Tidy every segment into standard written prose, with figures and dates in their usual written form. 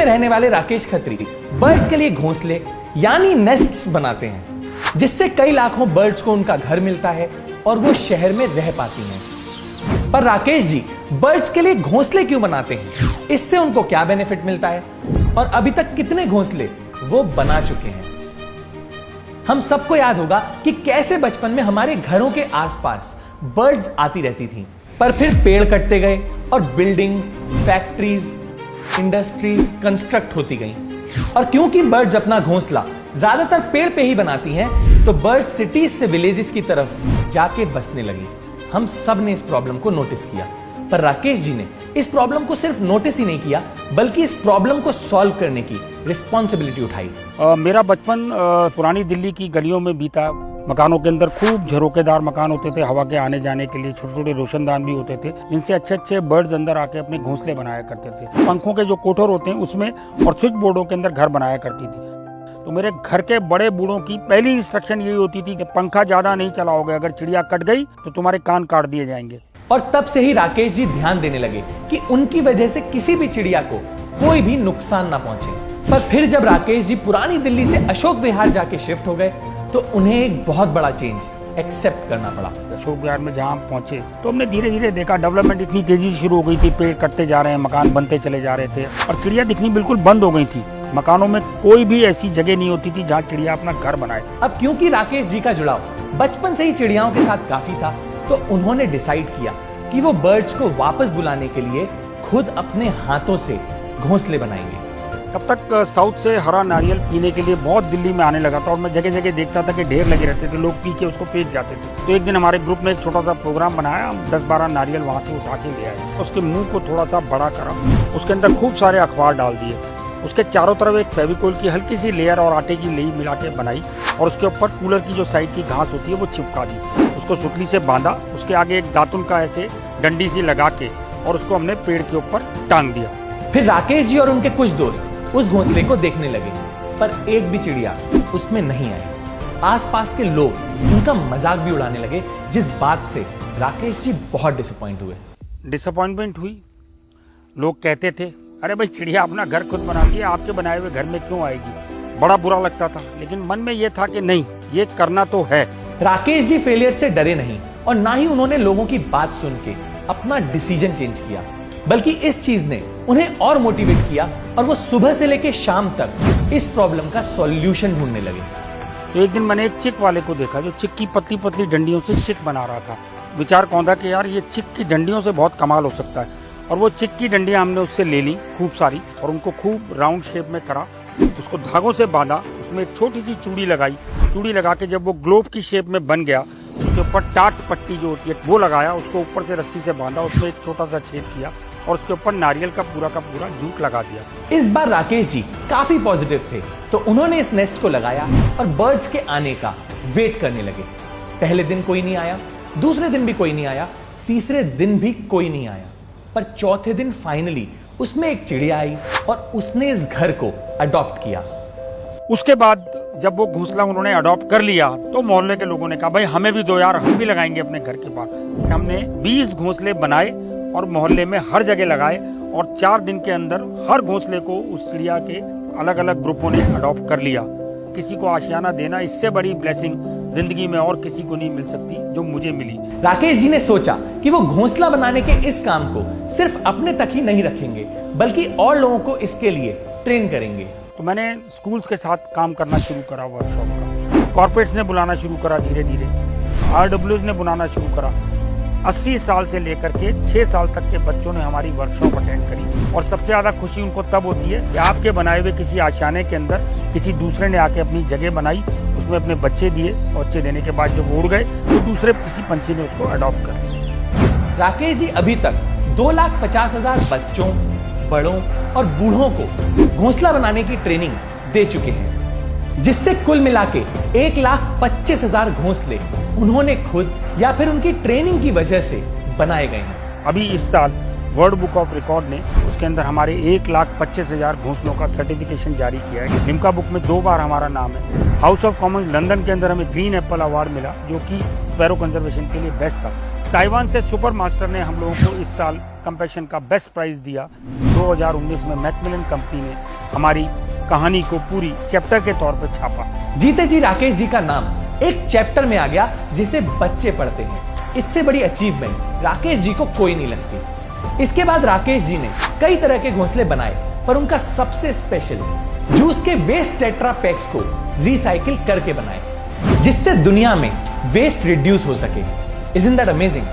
रहने वाले राकेश खत्री बर्ड्स के लिए घोंसले यानी नेस्ट्स बनाते हैं, जिससे कई लाखों बर्ड्स को उनका घर मिलता है और वो शहर में रह पाती हैं। पर राकेश जी बर्ड्स के लिए घोंसले क्यों बनाते हैं? इससे उनको क्या बेनिफिट मिलता है और अभी तक कितने घोंसले वो बना चुके हैं? हम सबको याद होगा कि कैसे बचपन में हमारे घरों के आसपास बर्ड्स आती रहती थी, पर फिर पेड़ कटते गए और बिल्डिंग्स, फैक्ट्रीज, इंडस्ट्रीज कंस्ट्रक्ट होती गई। और क्योंकि बर्ड्स अपना घोंसला ज्यादातर पेड़ पे ही बनाती हैं, तो बर्ड्स सिटीज से विलेजेस की तरफ जाके बसने लगी। हम सब ने इस प्रॉब्लम को नोटिस किया, पर राकेश जी ने इस प्रॉब्लम को सिर्फ नोटिस ही नहीं किया, बल्कि इस प्रॉब्लम को सॉल्व करने की रिस्पॉन्सिबिलिटी उठाई। मेरा बचपन पुरानी दिल्ली की गलियों में बीता। मकानों के अंदर खूब झरोकेदार मकान होते थे, हवा के आने जाने के लिए छोटे छोटे रोशनदान भी होते थे, जिनसे अच्छे अच्छे बर्ड्स अंदर आके अपने घोंसले बनाया करते थे। पंखों के जो कोठर होते हैं उसमें और स्विच बोर्डों के अंदर घर बनाया करती थी। तो मेरे घर के बड़े बूढ़ों की पहली इंस्ट्रक्शन यही होती थी कि पंखा ज्यादा नहीं चलाओगे, अगर चिड़िया कट गई तो तुम्हारे कान काट दिए जाएंगे। और तब से ही राकेश जी ध्यान देने लगे कि उनकी वजह से किसी भी चिड़िया को कोई भी नुकसान ना पहुंचे। पर फिर जब राकेश जी पुरानी दिल्ली से अशोक विहार जाके शिफ्ट हो गए, तो उन्हें एक बहुत बड़ा चेंज एक्सेप्ट करना पड़ा। अशोक विहार में जहाँ पहुंचे तो हमने धीरे धीरे देखा डेवलपमेंट इतनी तेजी से शुरू हो गई थी, पेड़ कटते जा रहे हैं, मकान बनते चले जा रहे थे और चिड़िया दिखनी बिल्कुल बंद हो गई थी। मकानों में कोई भी ऐसी जगह नहीं होती थी जहाँ चिड़िया अपना घर बनाए। अब क्योंकि राकेश जी का जुड़ाव बचपन से ही चिड़ियाओं के साथ काफी था, तो उन्होंने डिसाइड किया कि वो बर्ड्स को वापस बुलाने के लिए खुद अपने हाथों से घोंसले बनाएंगे। तब तक साउथ से हरा नारियल पीने के लिए बहुत दिल्ली में आने लगा था और मैं जगह जगह देखता था कि ढेर लगे रहते थे, लोग पी के उसको फेंक जाते थे। तो एक दिन हमारे ग्रुप ने एक छोटा सा प्रोग्राम बनाया, हम 10-12 नारियल वहाँ से उठा के ले आए, उसके मुंह को थोड़ा सा बड़ा करा, उसके अंदर खूब सारे अखबार डाल दिए, उसके चारों तरफ एक फेविकोल की हल्की सी लेयर और आटे की लेई मिला के बनाई और उसके ऊपर कूलर की जो साइड की घास होती है वो चिपका दी, उसको सुतली से बांधा, उसके आगे एक दातुन का ऐसे डंडी सी लगा के और उसको हमने पेड़ के ऊपर टांग दिया। फिर राकेश जी और उनके कुछ दोस्त उस घोंसले को देखने लगे, पर एक भी चिड़िया उसमें नहीं आई। आसपास के लोग उनका मजाक भी उड़ाने लगे, जिस बात से राकेश जी बहुत डिसअपॉइंटमेंट हुई। लोग कहते थे अरे भाई चिड़िया अपना घर खुद बनाती है, आपके बनाए हुए घर में क्यों आएगी। बड़ा बुरा लगता था, लेकिन मन में यह था कि नहीं, ये करना तो है। राकेश जी फेलियर से डरे नहीं और ना ही उन्होंने लोगों की बात सुन के अपना डिसीजन चेंज किया, बल्कि इस चीज ने उन्हें और मोटिवेट किया और वो सुबह से लेकर शाम तक इस प्रॉब्लम का सॉल्यूशन ढूंढने लगे। तो एक दिन मैंने एक चिक वाले को देखा जो चिक की पतली पतली डंडियों से चिक बना रहा था। विचार कौंधा कि यार ये चिक की डंडियों से बहुत कमाल हो सकता है, और वो चिक की डंडियां हमने उससे ले ली खूब सारी और उनको खूब राउंड शेप में करा, उसको धागों से बांधा, उसमें एक छोटी सी चूड़ी लगाई, चूड़ी लगा के जब वो ग्लोब की शेप में बन गया, उसके ऊपर टाट पट्टी जो होती है वो लगाया, उसको ऊपर से रस्सी से बांधा, उसमें एक छोटा सा छेद किया और उसके ऊपर नारियल का पूरा जूट लगा दिया। इस बार राकेश जी काफी पॉजिटिव थे, तो उन्होंने इस नेस्ट को लगाया और बर्ड्स के आने का वेट करने लगे। पहले दिन कोई नहीं आया, दूसरे दिन भी कोई नहीं आया, तीसरे दिन भी कोई नहीं आया, पर चौथे दिन फाइनली उसमें एक चिड़िया आई और उसने इस घर को अडॉप्ट किया। उसके बाद जब वो घोंसला उन्होंने अडॉप्ट कर लिया तो मोहल्ले के लोगों ने कहा भाई हमें भी दो यार, हम भी लगाएंगे अपने घर के पास। हमने 20 घोंसले बनाए और मोहल्ले में हर जगह लगाए और 4 दिन के अंदर हर घोंसले को उस चिड़िया के अलग अलग ग्रुपों ने अडॉप्ट कर लिया। किसी को आशियाना देना, इससे बड़ी ब्लेसिंग जिंदगी में और किसी को नहीं मिल सकती जो मुझे मिली। राकेश जी ने सोचा कि वो घोंसला बनाने के इस काम को सिर्फ अपने तक ही नहीं रखेंगे, बल्कि और लोगों को इसके लिए ट्रेन करेंगे। तो मैंने स्कूल्स के साथ काम करना शुरू करा, वर्कशॉप का, कॉर्पोरेट्स ने बुलाना शुरू करा, धीरे धीरे RWs ने बुलाना शुरू करा। 80 साल से लेकर के 6 साल तक के बच्चों ने हमारी वर्कशॉप अटेंड करी और सबसे ज़्यादा खुशी उनको तब होती है कि आपके बनाए हुए किसी आशियाने के अंदर किसी दूसरे ने आके अपनी जगह बनाई, उसमें अपने बच्चे दिए, बच्चे देने के बाद जब उड़ गए तो दूसरे किसी पंछी ने उसको अडॉप्ट कर लिया। राकेश जी अभी तक 2,50,000 बच्चों, बड़ों और बूढ़ों को घोंसला बनाने की ट्रेनिंग दे चुके हैं, जिससे कुल मिला के 1,25,000 घोंसले उन्होंने खुद या फिर उनकी ट्रेनिंग की वजह से बनाए गए हैं। अभी इस साल वर्ल्ड बुक ऑफ रिकॉर्ड ने उसके अंदर हमारे 1,25,000 घोंसलों का सर्टिफिकेशन जारी किया है। लिम्का बुक में 2 बार हमारा नाम है। हाउस ऑफ कॉमन्स लंदन के अंदर हमें ग्रीन एप्पल अवार्ड मिला, जो कि स्पैरो कंजर्वेशन के लिए बेस्ट था। ताइवान से सुपर मास्टर ने हम लोगों को इस साल कंपैशन का बेस्ट प्राइज दिया। 2019 में मैकमिलन कंपनी ने हमारी कहानी को पूरी चैप्टर के तौर पर छापा। जीते जी राकेश जी का नाम एक चैप्टर में आ गया जिसे बच्चे पढ़ते हैं। इससे बड़ी अचीवमेंट राकेश जी को कोई नहीं लगती। इसके बाद राकेश जी ने कई तरह के घोंसले बनाए, पर उनका सबसे स्पेशल जूस के वेस्ट टेट्रा पैक्स को रिसाइकिल करके बनाए, जिससे दुनिया में वेस्ट रिड्यूस हो सके। Isn't that amazing?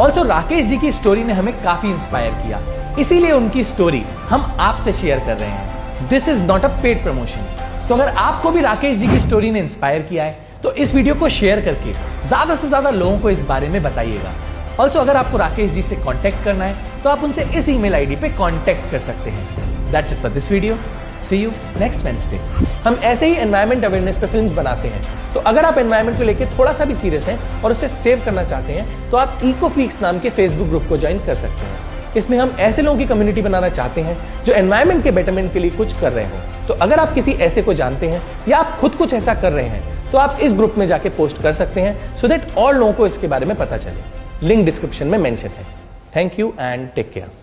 Also Rakesh ji की स्टोरी ने हमें काफी इंस्पायर किया, इसीलिए उनकी स्टोरी हम आपसे शेयर कर रहे हैं। This is not a paid promotion. तो अगर आपको भी राकेश जी की स्टोरी ने इंस्पायर किया है तो इस वीडियो को शेयर करके ज्यादा से ज्यादा लोगों को इस बारे में बताइएगा। ऑल्सो अगर आपको राकेश जी से कांटेक्ट करना है तो आप उनसे इस ईमेल आईडी पे कांटेक्ट कर सकते हैं। That's it for this video. See you next Wednesday. हम ऐसे ही एनवायरमेंट अवेयरनेस पे फिल्म्स बनाते हैं, तो अगर आप एनवायरमेंट को लेकर थोड़ा सा भी सीरियस हैं और उसे सेव करना चाहते हैं तो आप इकोफ्रीक्स नाम के फेसबुक ग्रुप को ज्वाइन कर सकते हैं। इसमें हम ऐसे लोगों की कम्युनिटी बनाना चाहते हैं जो एनवायरमेंट के बेटरमेंट के लिए कुछ कर रहे हो। तो अगर आप किसी ऐसे को जानते हैं या आप खुद कुछ ऐसा कर रहे हैं तो आप इस ग्रुप में जाके पोस्ट कर सकते हैं, सो दैट और लोगों को इसके बारे में पता चले। लिंक डिस्क्रिप्शन में मेंशन है। Thank you and take care.